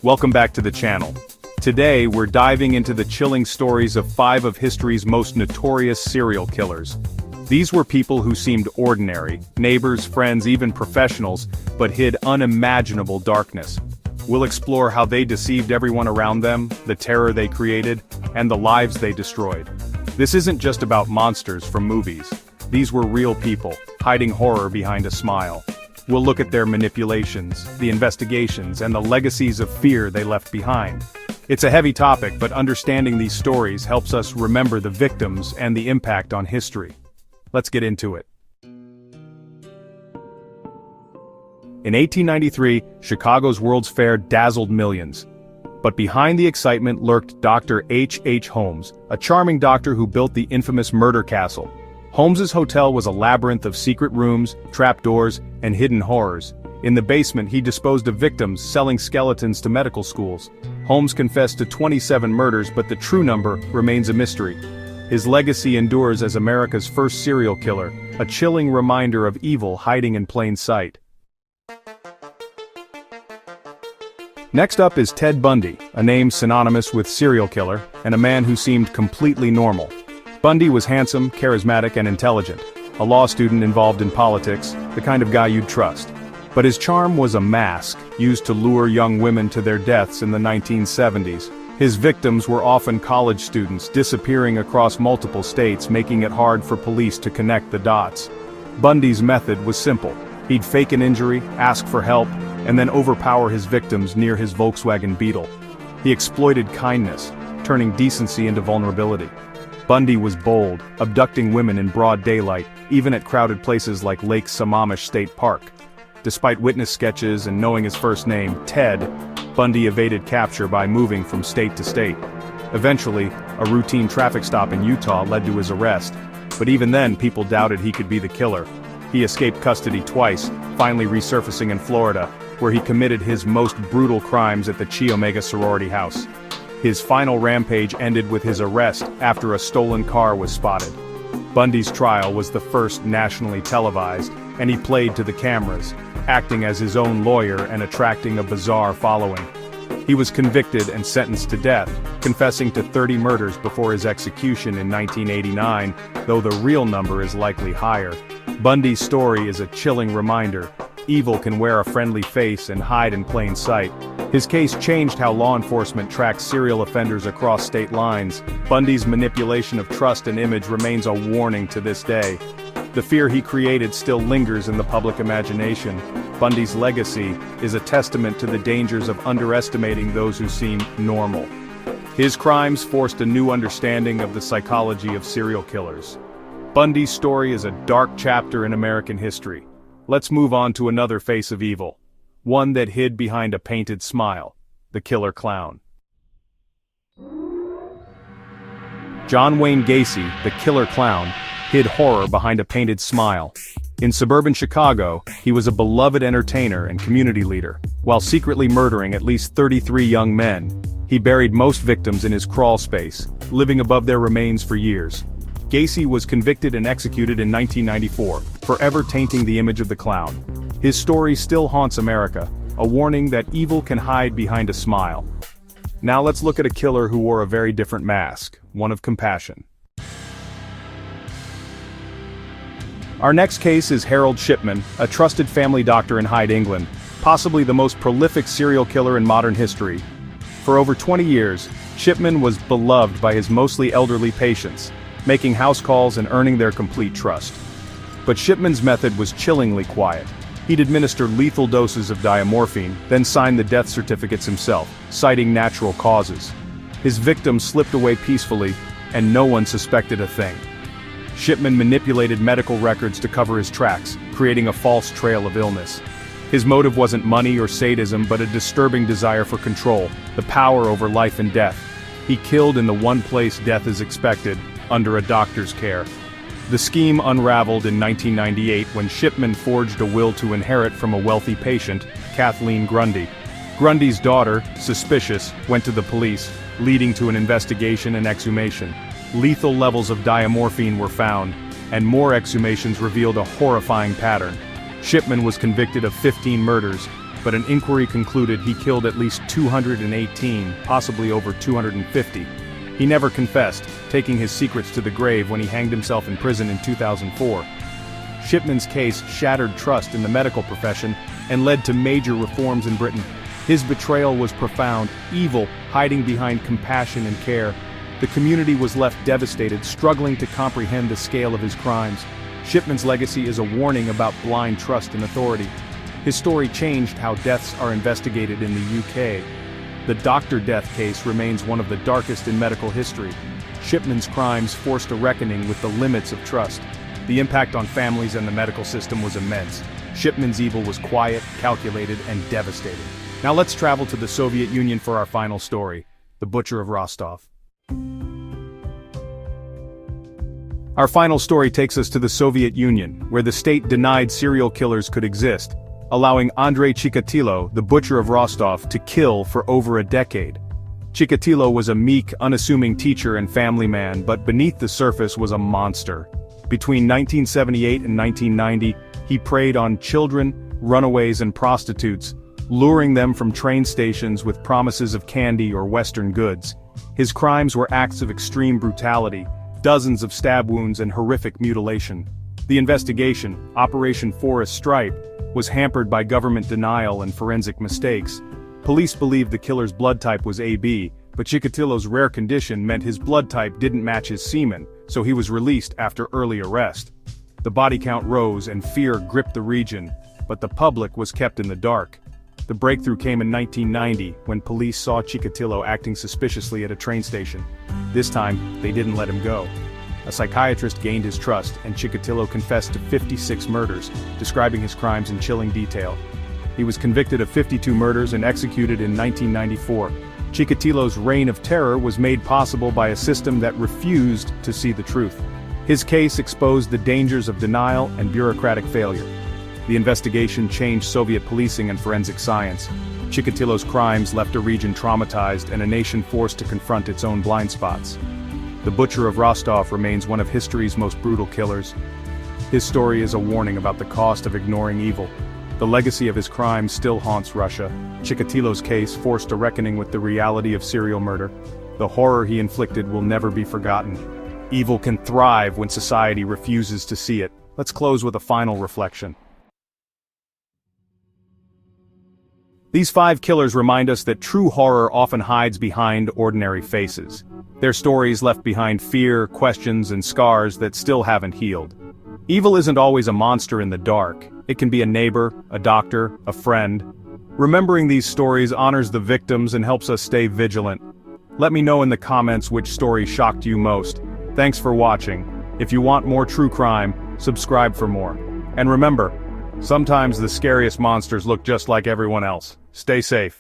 Welcome back to the channel. Today, we're diving into the chilling stories of 5 of history's most notorious serial killers. These were people who seemed ordinary, neighbors, friends, even professionals, but hid unimaginable darkness. We'll explore how they deceived everyone around them, the terror they created, and the lives they destroyed. This isn't just about monsters from movies. These were real people, hiding horror behind a smile. We'll look at their manipulations, the investigations, and the legacies of fear they left behind. It's a heavy topic, but understanding these stories helps us remember the victims and the impact on history. Let's get into it. In 1893, Chicago's World's Fair dazzled millions. But behind the excitement lurked Dr. H. Holmes, a charming doctor who built the infamous murder castle. Holmes's hotel was a labyrinth of secret rooms, trapdoors, and hidden horrors. In the basement, he disposed of victims, selling skeletons to medical schools. Holmes confessed to 27 murders, but the true number remains a mystery. His legacy endures as America's first serial killer, a chilling reminder of evil hiding in plain sight. Next up is Ted Bundy, a name synonymous with serial killer, and a man who seemed completely normal. Bundy was handsome, charismatic, and intelligent, a law student involved in politics, the kind of guy you'd trust. But his charm was a mask, used to lure young women to their deaths in the 1970s. His victims were often college students disappearing across multiple states, making it hard for police to connect the dots. Bundy's method was simple. He'd fake an injury, ask for help, and then overpower his victims near his Volkswagen Beetle. He exploited kindness, turning decency into vulnerability. Bundy was bold, abducting women in broad daylight, even at crowded places like Lake Sammamish State Park. Despite witness sketches and knowing his first name, Ted, Bundy evaded capture by moving from state to state. Eventually, a routine traffic stop in Utah led to his arrest, but even then people doubted he could be the killer. He escaped custody twice, finally resurfacing in Florida, where he committed his most brutal crimes at the Chi Omega sorority house. His final rampage ended with his arrest after a stolen car was spotted. Bundy's trial was the first nationally televised, and he played to the cameras, acting as his own lawyer and attracting a bizarre following. He was convicted and sentenced to death, confessing to 30 murders before his execution in 1989, though the real number is likely higher. Bundy's story is a chilling reminder. Evil can wear a friendly face and hide in plain sight. His case changed how law enforcement tracks serial offenders across state lines. Bundy's manipulation of trust and image remains a warning to this day. The fear he created still lingers in the public imagination. Bundy's legacy is a testament to the dangers of underestimating those who seem normal. His crimes forced a new understanding of the psychology of serial killers. Bundy's story is a dark chapter in American history. Let's move on to another face of evil. One that hid behind a painted smile, the killer clown. John Wayne Gacy, the killer clown, hid horror behind a painted smile. In suburban Chicago, he was a beloved entertainer and community leader. While secretly murdering at least 33 young men, he buried most victims in his crawl space, living above their remains for years. Gacy was convicted and executed in 1994, forever tainting the image of the clown. His story still haunts America, a warning that evil can hide behind a smile. Now let's look at a killer who wore a very different mask, one of compassion. Our next case is Harold Shipman, a trusted family doctor in Hyde, England, possibly the most prolific serial killer in modern history. For over 20 years, Shipman was beloved by his mostly elderly patients, making house calls and earning their complete trust. But Shipman's method was chillingly quiet. He'd administer lethal doses of diamorphine, then sign the death certificates himself, citing natural causes. His victims slipped away peacefully, and no one suspected a thing. Shipman manipulated medical records to cover his tracks, creating a false trail of illness. His motive wasn't money or sadism, but a disturbing desire for control, the power over life and death. He killed in the one place death is expected, under a doctor's care. The scheme unraveled in 1998 when Shipman forged a will to inherit from a wealthy patient, Kathleen Grundy. Grundy's daughter, suspicious, went to the police, leading to an investigation and exhumation. Lethal levels of diamorphine were found, and more exhumations revealed a horrifying pattern. Shipman was convicted of 15 murders, but an inquiry concluded he killed at least 218, possibly over 250. He never confessed, taking his secrets to the grave when he hanged himself in prison in 2004. Shipman's case shattered trust in the medical profession and led to major reforms in Britain. His betrayal was profound, evil hiding behind compassion and care. The community was left devastated, struggling to comprehend the scale of his crimes. Shipman's legacy is a warning about blind trust in authority. His story changed how deaths are investigated in the UK. The doctor death case remains one of the darkest in medical history. Shipman's crimes forced a reckoning with the limits of trust. The impact on families and the medical system was immense. Shipman's evil was quiet, calculated, and devastating. Now let's travel to the Soviet Union for our final story, the Butcher of Rostov. Our final story takes us to the Soviet Union, where the state denied serial killers could exist, allowing Andrei Chikatilo, the Butcher of Rostov, to kill for over a decade. Chikatilo was a meek, unassuming teacher and family man, but beneath the surface was a monster. Between 1978 and 1990, he preyed on children, runaways and prostitutes, luring them from train stations with promises of candy or Western goods. His crimes were acts of extreme brutality, dozens of stab wounds and horrific mutilation. The investigation, Operation Forest Stripe, was hampered by government denial and forensic mistakes. Police believed the killer's blood type was AB, but Chikatilo's rare condition meant his blood type didn't match his semen, so he was released after early arrest. The body count rose and fear gripped the region, but the public was kept in the dark. The breakthrough came in 1990, when police saw Chikatilo acting suspiciously at a train station. This time, they didn't let him go. A psychiatrist gained his trust, and Chikatilo confessed to 56 murders, describing his crimes in chilling detail. He was convicted of 52 murders and executed in 1994. Chikatilo's reign of terror was made possible by a system that refused to see the truth. His case exposed the dangers of denial and bureaucratic failure. The investigation changed Soviet policing and forensic science. Chikatilo's crimes left a region traumatized and a nation forced to confront its own blind spots. The Butcher of Rostov remains one of history's most brutal killers. His story is a warning about the cost of ignoring evil. The legacy of his crimes still haunts Russia. Chikatilo's case forced a reckoning with the reality of serial murder. The horror he inflicted will never be forgotten. Evil can thrive when society refuses to see it. Let's close with a final reflection. These 5 killers remind us that true horror often hides behind ordinary faces. Their stories left behind fear, questions, and scars that still haven't healed. Evil isn't always a monster in the dark. It can be a neighbor, a doctor, a friend. Remembering these stories honors the victims and helps us stay vigilant. Let me know in the comments which story shocked you most. Thanks for watching. If you want more true crime, subscribe for more. And remember, sometimes the scariest monsters look just like everyone else. Stay safe.